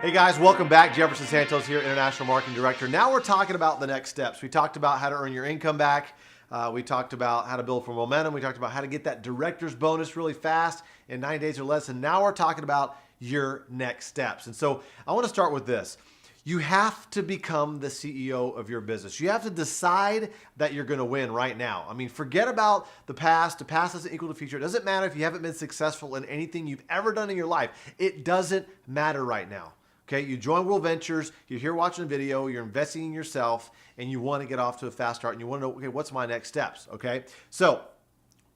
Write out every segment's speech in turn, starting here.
Hey guys, welcome back. Jefferson Santos here, International Marketing Director. Now we're talking about the next steps. We talked about how to earn your income back. We talked about how to build for momentum. We talked about how to get that director's bonus really fast in 9 days or less. And now we're talking about your next steps. And so I want to start with this. You have to become the CEO of your business. You have to decide that you're going to win right now. I mean, forget about the past. The past doesn't equal the future. It doesn't matter if you haven't been successful in anything you've ever done in your life. It doesn't matter right now. Okay, you join World Ventures, you're here watching a video, you're investing in yourself, and you want to get off to a fast start, and you want to know, okay, what's my next steps, okay? So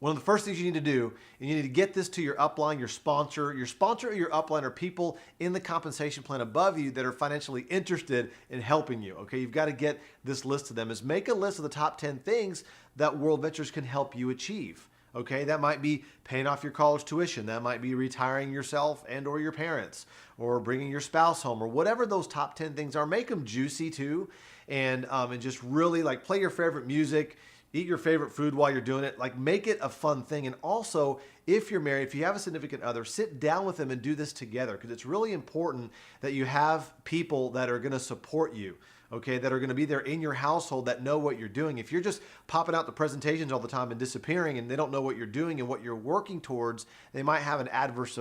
one of the first things you need to do, and you need to get this to your upline, your sponsor or your upline are people in the compensation plan above you that are financially interested in helping you, okay? You've got to get this list to them, is make a list of the top 10 things that World Ventures can help you achieve. Okay, that might be paying off your college tuition. That might be retiring yourself and or your parents, or bringing your spouse home, or whatever those top 10 things are. Make them juicy too, and just really like play your favorite music, eat your favorite food while you're doing it. Like make it a fun thing. And also, if you're married, if you have a significant other, sit down with them and do this together, because it's really important that you have people that are going to support you. Okay, that are going to be there in your household that know what you're doing. If you're just popping out the presentations all the time and disappearing and they don't know what you're doing and what you're working towards, they might have an adverse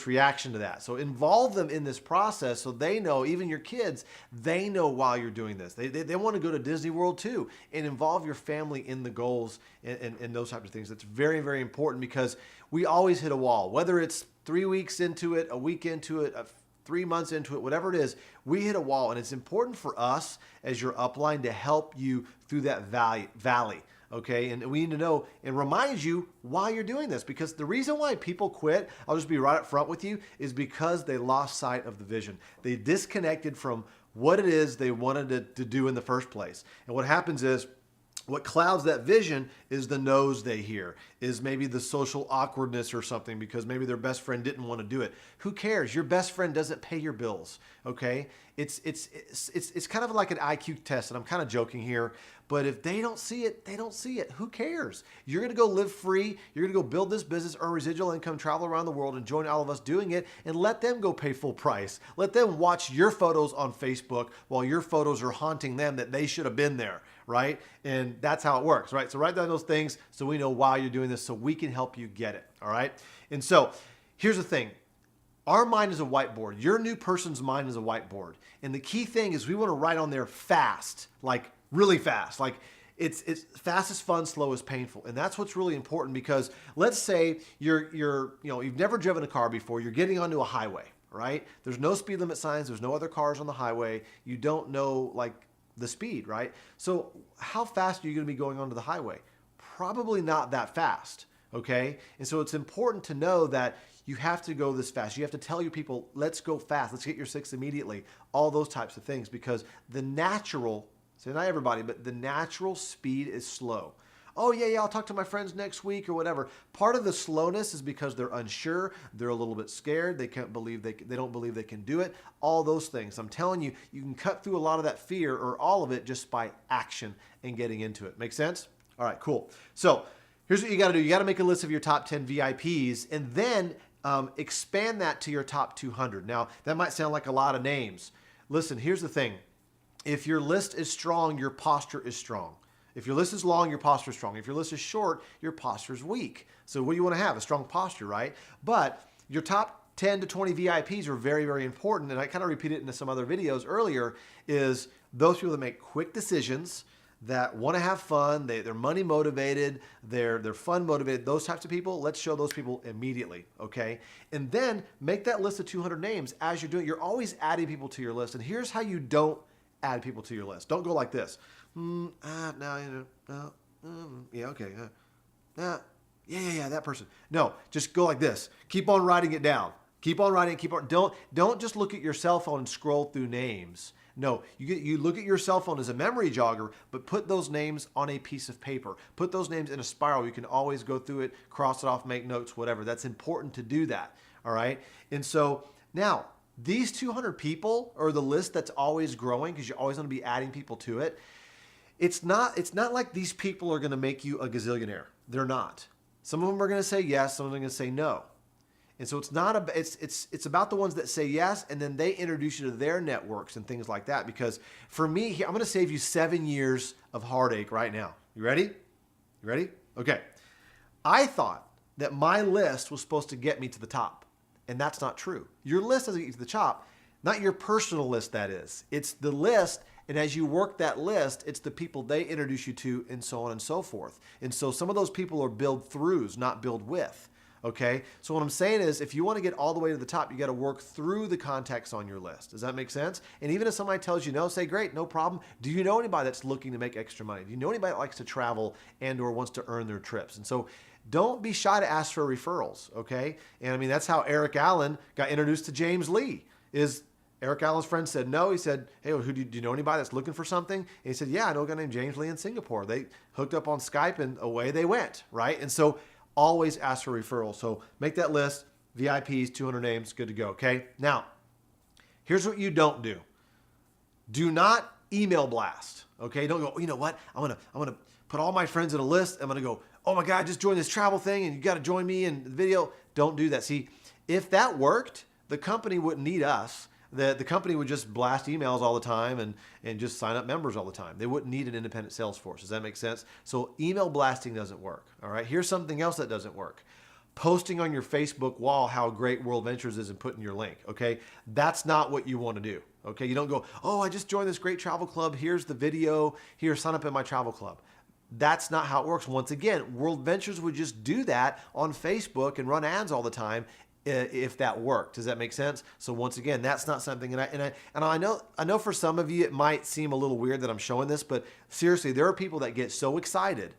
reaction to that. So involve them in this process so they know, even your kids, they know why you're doing this. They want to go to Disney World too, and involve your family in the goals and those types of things. That's very, very important, because we always hit a wall, whether it's 3 weeks into it, a week into it, 3 months into it, whatever it is, we hit a wall. And it's important for us as your upline to help you through that valley. Okay, and we need to know and remind you why you're doing this, because the reason why people quit, I'll just be right up front with you, is because they lost sight of the vision. They disconnected from what it is they wanted to do in the first place. And what happens is, what clouds that vision is the no's they hear, is maybe the social awkwardness or something, because maybe their best friend didn't want to do it. Who cares? Your best friend doesn't pay your bills, okay? It's kind of like an IQ test, and I'm kind of joking here, but if they don't see it, they don't see it. Who cares? You're going to go live free. You're going to go build this business, earn residual income, travel around the world, and join all of us doing it, and let them go pay full price. Let them watch your photos on Facebook while your photos are haunting them that they should have been there, right? And that's how it works, right? So write down those things so we know why you're doing this, so we can help you get it, all right? And so here's the thing. Our mind is a whiteboard. Your new person's mind is a whiteboard. And the key thing is we want to write on there fast, like really fast. Like it's fast is fun, slow is painful. And that's what's really important, because let's say you've never driven a car before. You're getting onto a highway, right? There's no speed limit signs. There's no other cars on the highway. You don't know like the speed, right? So how fast are you going to be going onto the highway? Probably not that fast, okay? And so it's important to know that you have to go this fast. You have to tell your people, let's go fast. Let's get your 6 immediately. All those types of things, because the natural, so not everybody, but the natural speed is slow. Oh yeah, I'll talk to my friends next week or whatever. Part of the slowness is because they're unsure. They're a little bit scared. They can't believe they don't believe they can do it. All those things. I'm telling you, you can cut through a lot of that fear, or all of it, just by action and getting into it. Make sense? All right, cool. So here's what you got to do. You got to make a list of your top 10 VIPs, and then expand that to your top 200. Now, that might sound like a lot of names. Listen, here's the thing. If your list is strong, your posture is strong. If your list is long, your posture is strong. If your list is short, your posture is weak. So what do you want to have? A strong posture, right? But your top 10 to 20 VIPs are very, very important. And I kind of repeated it in some other videos earlier, is those people that make quick decisions, that want to have fun, they're money motivated, they're fun motivated, those types of people. Let's show those people immediately, okay? And then make that list of 200 names as you're doing. You're always adding people to your list. And here's how you don't add people to your list. Don't go like this. Yeah, that person. No, just go like this. Keep on writing it down. Keep on writing. Don't just look at your cell phone and scroll through names. No, you look at your cell phone as a memory jogger, but put those names on a piece of paper. Put those names in a spiral. You can always go through it, cross it off, make notes, whatever. That's important to do that, all right? And so now, these 200 people are the list that's always growing, because you're always going to be adding people to it. It's not like these people are going to make you a gazillionaire. They're not. Some of them are going to say yes, some of them are going to say no. And so it's not it's about the ones that say yes, and then they introduce you to their networks and things like that. Because for me, I'm going to save you 7 years of heartache right now. You ready? You ready? Okay. I thought that my list was supposed to get me to the top, and that's not true. Your list doesn't get you to the top, not your personal list, that is. It's the list, and as you work that list, it's the people they introduce you to, and so on and so forth. And so some of those people are build throughs, not build with. Okay, so what I'm saying is, if you want to get all the way to the top, you got to work through the contacts on your list. Does that make sense? And even if somebody tells you no, say, great, no problem. Do you know anybody that's looking to make extra money? Do you know anybody that likes to travel and or wants to earn their trips? And so don't be shy to ask for referrals, okay? And I mean, that's how Eric Allen got introduced to James Lee. Is Eric Allen's friend said no. He said, hey, do you know anybody that's looking for something? And he said, yeah, I know a guy named James Lee in Singapore. They hooked up on Skype and away they went, right? And so always ask for referrals. So make that list, VIPs, 200 names, good to go, okay? Now, here's what you don't do. Do not email blast, okay? Don't go, you know what? I'm gonna put all my friends in a list. I'm gonna go, oh my God, I just joined this travel thing and you got to join me in the video. Don't do that. See, if that worked, the company wouldn't need us. The company would just blast emails all the time and just sign up members all the time. They wouldn't need an independent sales force. Does that make sense? So email blasting doesn't work. All right. Here's something else that doesn't work. Posting on your Facebook wall how great World Ventures is and putting your link. Okay. That's not what you want to do. Okay. You don't go, oh, I just joined this great travel club. Here's the video. Here, sign up in my travel club. That's not how it works. Once again, World Ventures would just do that on Facebook and run ads all the time if that worked. Does that make sense? So once again, that's not something, and I know for some of you it might seem a little weird that I'm showing this, but seriously, there are people that get so excited.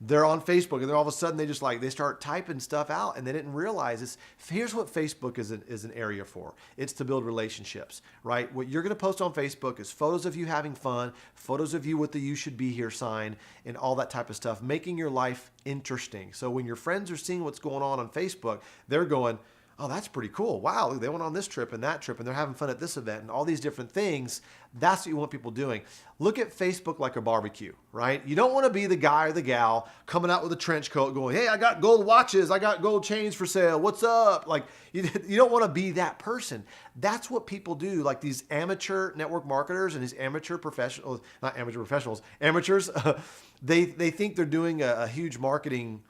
They're on Facebook and then all of a sudden they start typing stuff out and they didn't realize this. Here's what Facebook is an area for. It's to build relationships, right? What you're going to post on Facebook is photos of you having fun, photos of you with the "you should be here" sign, and all that type of stuff, making your life interesting. So when your friends are seeing what's going on Facebook, they're going, oh, that's pretty cool. Wow, they went on this trip and that trip and they're having fun at this event and all these different things. That's what you want people doing. Look at Facebook like a barbecue, right? You don't want to be the guy or the gal coming out with a trench coat going, hey, I got gold watches. I got gold chains for sale. What's up? Like, you don't want to be that person. That's what people do. Like these amateur network marketers and these amateur professionals, not amateur professionals, amateurs, they think they're doing a huge marketing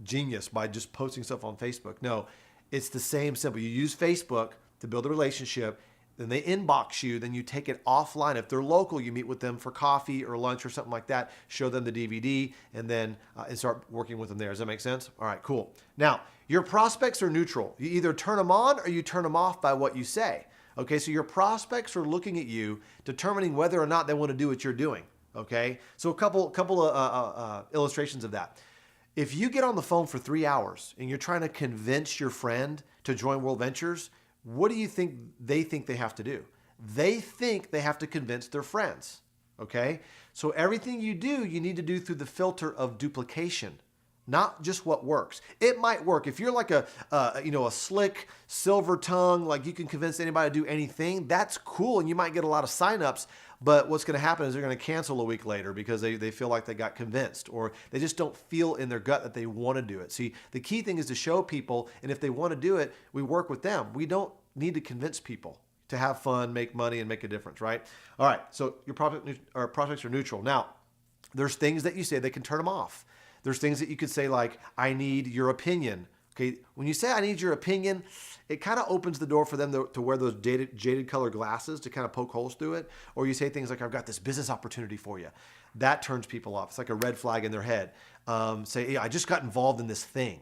genius by just posting stuff on Facebook. No. It's the same simple. You use Facebook to build a relationship, then they inbox you, then you take it offline. If they're local, you meet with them for coffee or lunch or something like that, show them the DVD, and then and start working with them there. Does that make sense? All right, cool. Now, your prospects are neutral. You either turn them on or you turn them off by what you say. Okay, so your prospects are looking at you, determining whether or not they want to do what you're doing. Okay, so a couple of illustrations of that. If you get on the phone for 3 hours and you're trying to convince your friend to join World Ventures, what do you think they have to do? They think they have to convince their friends, okay? So everything you do, you need to do through the filter of duplication, not just what works. It might work. If you're like a slick silver tongue, like you can convince anybody to do anything, that's cool and you might get a lot of signups. But what's going to happen is they're going to cancel a week later because they feel like they got convinced or they just don't feel in their gut that they want to do it. See, the key thing is to show people, and if they want to do it, we work with them. We don't need to convince people to have fun, make money, and make a difference, right? All right, so your prospects are neutral. Now, there's things that you say that can turn them off. There's things that you could say like, I need your opinion. Okay, when you say I need your opinion, it kind of opens the door for them to wear those jaded color glasses to kind of poke holes through it. Or you say things like, I've got this business opportunity for you. That turns people off. It's like a red flag in their head. Say, hey, I just got involved in this thing.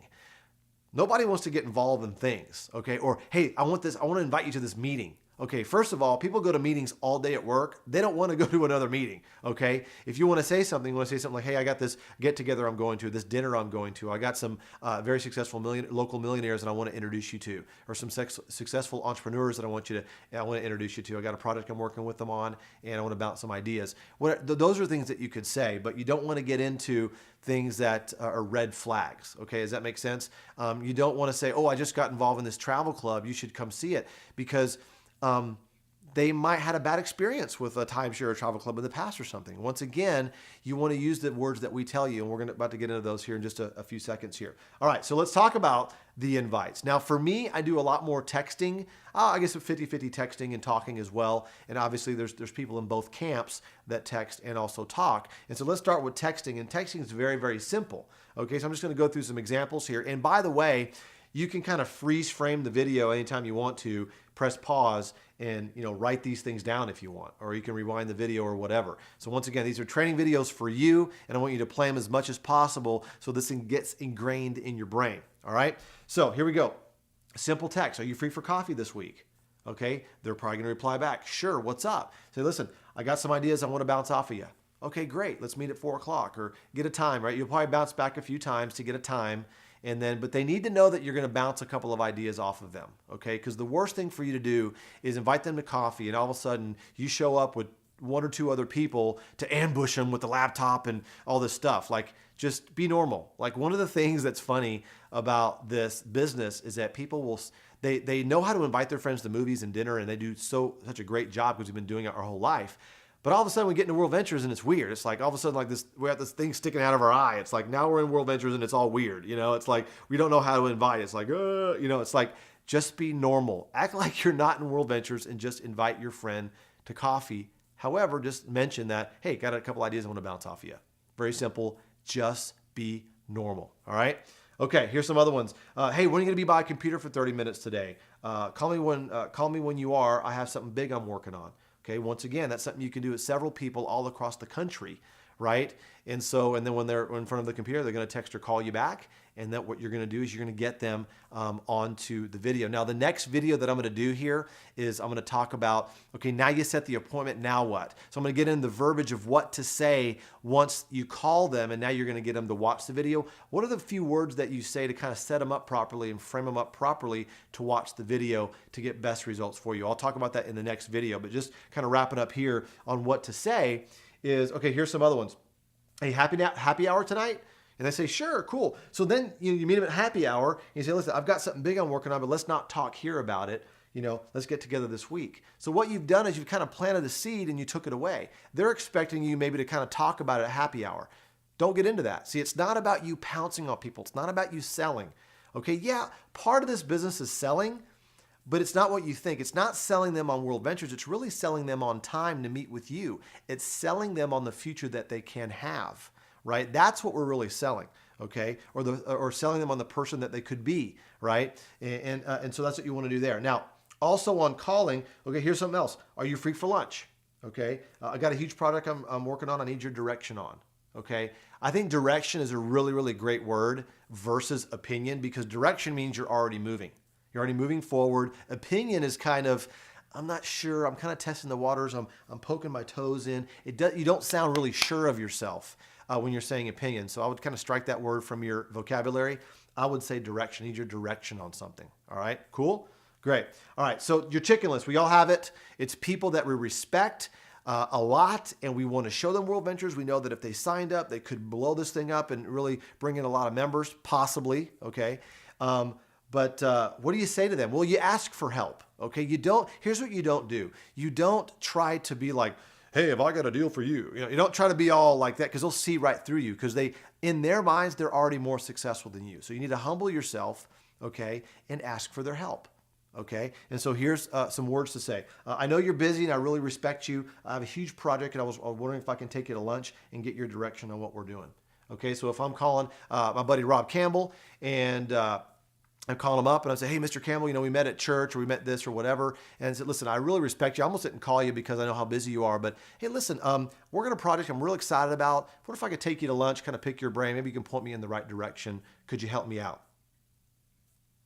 Nobody wants to get involved in things, okay? Or, hey, I want to invite you to this meeting. Okay, first of all, people go to meetings all day at work. They don't want to go to another meeting, okay? If you want to say something, like, hey, I got this get-together I'm going to, this dinner I'm going to. I got some very successful local millionaires that I want to introduce you to, or some successful entrepreneurs that I want to introduce you to. I got a project I'm working with them on, and I want to bounce some ideas. Those are things that you could say, but you don't want to get into things that are red flags, okay? Does that make sense? You don't want to say, oh, I just got involved in this travel club. You should come see it, because they might had a bad experience with a timeshare or travel club in the past or something. Once again, you want to use the words that we tell you, and we're about to get into those here in just a few seconds here. All right, so let's talk about the invites. Now, for me, I do a lot more texting. I guess a 50-50 texting and talking as well. And obviously, there's people in both camps that text and also talk. And so let's start with texting. And texting is very, very simple. Okay, so I'm just going to go through some examples here. And by the way, you can kind of freeze frame the video anytime you want to, press pause, and write these things down if you want, or you can rewind the video or whatever. So once again, these are training videos for you, and I want you to play them as much as possible so this thing gets ingrained in your brain. All right, so here we go. Simple text. Are you free for coffee this week? Okay, they're probably gonna reply back, sure, what's up? Say, listen, I got some ideas I want to bounce off of you. Okay, great, let's meet at 4 o'clock, or get a time, right? You'll probably bounce back a few times to get a time. But they need to know that you're going to bounce a couple of ideas off of them, okay? Because the worst thing for you to do is invite them to coffee, and all of a sudden you show up with 1 or 2 other people to ambush them with the laptop and all this stuff. Like, just be normal. Like, one of the things that's funny about this business is that people will, they know how to invite their friends to movies and dinner, and they do such a great job because we've been doing it our whole life. But all of a sudden we get into World Ventures and it's weird. It's like all of a sudden like this, we have this thing sticking out of our eye. It's like now we're in World Ventures and it's all weird. It's like we don't know how to invite. It's like, it's like just be normal. Act like you're not in World Ventures and just invite your friend to coffee. However, just mention that, hey, got a couple ideas I want to bounce off of you. Very simple. Just be normal. All right. Okay, here's some other ones. Hey, when are you going to be by a computer for 30 minutes today? Call me when you are. I have something big I'm working on. Okay, once again, that's something you can do with several people all across the country, right? And then when they're in front of the computer, they're going to text or call you back. And then what you're going to do is you're going to get them onto the video. Now, the next video that I'm going to do here is I'm going to talk about, okay, now you set the appointment, now what? So I'm going to get in the verbiage of what to say once you call them, and now you're going to get them to watch the video. What are the few words that you say to kind of set them up properly and frame them up properly to watch the video to get best results for you? I'll talk about that in the next video, but just kind of wrapping up here on what to say is, okay, here's some other ones. Hey, happy hour tonight? And they say, sure, cool. So then you meet them at happy hour and you say, listen, I've got something big I'm working on, but let's not talk here about it. Let's get together this week. So what you've done is you've kind of planted a seed and you took it away. They're expecting you maybe to kind of talk about it at happy hour. Don't get into that. See, it's not about you pouncing on people. It's not about you selling. Okay, yeah, part of this business is selling, but it's not what you think. It's not selling them on World Ventures. It's really selling them on time to meet with you. It's selling them on the future that they can have. Right? That's what we're really selling, okay? Or selling them on the person that they could be, right? And so that's what you want to do there. Now, also on calling, okay, here's something else. Are you free for lunch? Okay, I got a huge project I'm working on. I need your direction on, okay? I think direction is a really, really great word versus opinion, because direction means you're already moving. You're already moving forward. Opinion is kind of, I'm not sure. I'm kind of testing the waters. I'm poking my toes in. You don't sound really sure of yourself when you're saying opinion. So I would kind of strike that word from your vocabulary. I would say direction. I need your direction on something. All right, cool? Great. All right, so your chicken list, we all have it. It's people that we respect a lot, and we want to show them World Ventures. We know that if they signed up, they could blow this thing up and really bring in a lot of members, possibly, okay? But what do you say to them? Well, you ask for help, okay? Here's what you don't do. You don't try to be like, hey, have I got a deal for you? You don't try to be all like that, because they'll see right through you, because in their minds, they're already more successful than you. So you need to humble yourself, okay, and ask for their help, okay? And so here's some words to say. I know you're busy and I really respect you. I have a huge project and I was wondering if I can take you to lunch and get your direction on what we're doing. Okay, so if I'm calling my buddy Rob Campbell and I call him up and I say, hey, Mr. Campbell, we met at church or we met this or whatever. And I said, listen, I really respect you. I almost didn't call you because I know how busy you are. But hey, listen, we're going to project I'm real excited about. What if I could take you to lunch, kind of pick your brain? Maybe you can point me in the right direction. Could you help me out?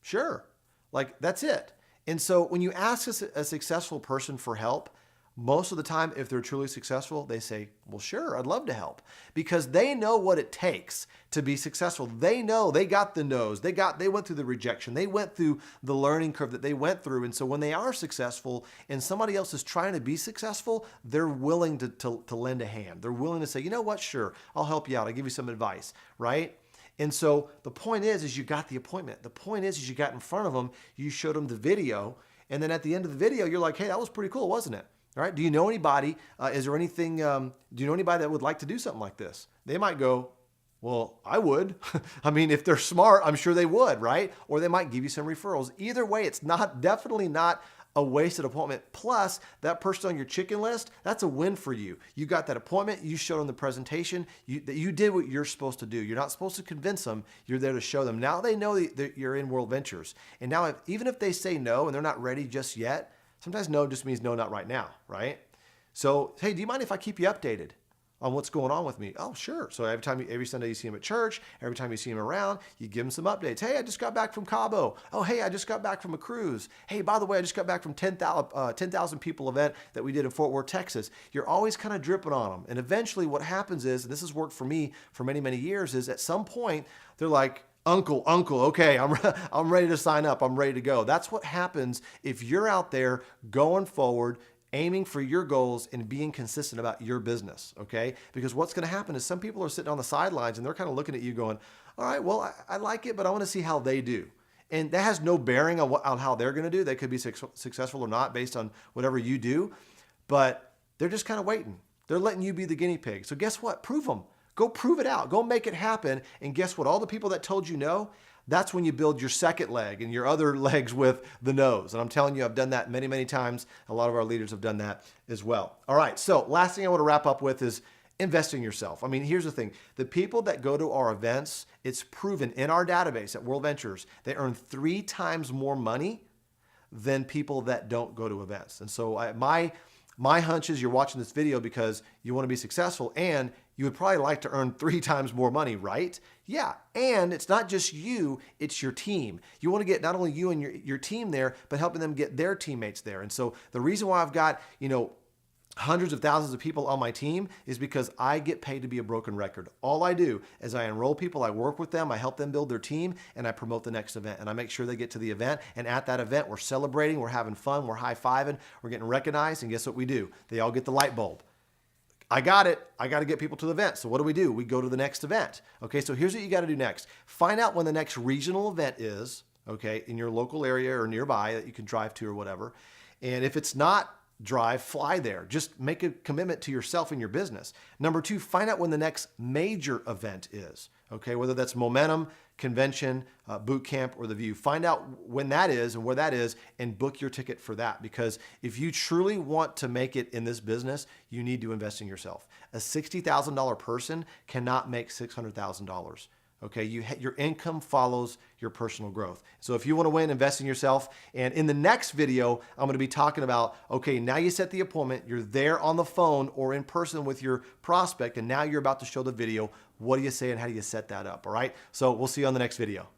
Sure. Like, that's it. And so when you ask a successful person for help, most of the time, if they're truly successful, they say, well, sure, I'd love to help, because they know what it takes to be successful. They know they got the no's. They went through the rejection. They went through the learning curve that they went through. And so when they are successful and somebody else is trying to be successful, they're willing to lend a hand. They're willing to say, you know what? Sure, I'll help you out. I'll give you some advice, right? And so the point is you got the appointment. The point is you got in front of them, you showed them the video, And then at the end of the video, you're like, hey, that was pretty cool, wasn't it? All right. Do you know anybody? Is there anything, do you know anybody that would like to do something like this? They might go, well, I would. I mean, if they're smart, I'm sure they would, right? Or they might give you some referrals. Either way, it's definitely not a wasted appointment. Plus, that person on your chicken list, that's a win for you. You got that appointment, you showed them the presentation, you did what you're supposed to do. You're not supposed to convince them, you're there to show them. Now they know that you're in World Ventures. And now, even if they say no and they're not ready just yet, sometimes no just means no, not right now, right? So, hey, do you mind if I keep you updated on what's going on with me? Oh, sure. So every Sunday you see him at church, every time you see him around, you give him some updates. Hey, I just got back from Cabo. Oh, hey, I just got back from a cruise. Hey, by the way, I just got back from 10,000 people event that we did in Fort Worth, Texas. You're always kind of dripping on them. And eventually what happens is, and this has worked for me for many, many years, is at some point they're like, Uncle, okay, I'm ready to sign up. I'm ready to go. That's what happens if you're out there going forward, aiming for your goals and being consistent about your business, okay? Because what's going to happen is some people are sitting on the sidelines and they're kind of looking at you going, all right, well, I like it, but I want to see how they do. And that has no bearing on how they're going to do. They could be successful or not based on whatever you do, but they're just kind of waiting. They're letting you be the guinea pig. So guess what? Prove them. Go prove it out. Go make it happen. And guess what? All the people that told you no, that's when you build your second leg and your other legs with the no's. And I'm telling you, I've done that many, many times. A lot of our leaders have done that as well. All right. So last thing I want to wrap up with is invest in yourself. I mean, here's the thing. The people that go to our events, it's proven in our database at World Ventures, they earn 3 times more money than people that don't go to events. And so my hunch is you're watching this video because you want to be successful and you would probably like to earn 3 times more money, right? Yeah. And it's not just you, it's your team. You want to get not only you and your team there, but helping them get their teammates there. And so the reason why I've got, hundreds of thousands of people on my team is because I get paid to be a broken record. All I do is I enroll people, I work with them, I help them build their team, and I promote the next event. And I make sure they get to the event. And at that event, we're celebrating, we're having fun, we're high-fiving, we're getting recognized. And guess what we do? They all get the light bulb. I got it. I got to get people to the event. So what do? We go to the next event. Okay, so here's what you got to do next. Find out when the next regional event is, okay, in your local area or nearby that you can drive to or whatever. And if it's not fly there. Just make a commitment to yourself and your business. Number 2, find out when the next major event is, okay? Whether that's Momentum, Convention, Boot Camp, or The View. Find out when that is and where that is and book your ticket for that. Because if you truly want to make it in this business, you need to invest in yourself. A $60,000 person cannot make $600,000. Okay, your income follows your personal growth. So if you want to win, invest in yourself. And in the next video, I'm going to be talking about, okay, now you set the appointment, you're there on the phone or in person with your prospect, and now you're about to show the video. What do you say and how do you set that up? All right, so we'll see you on the next video.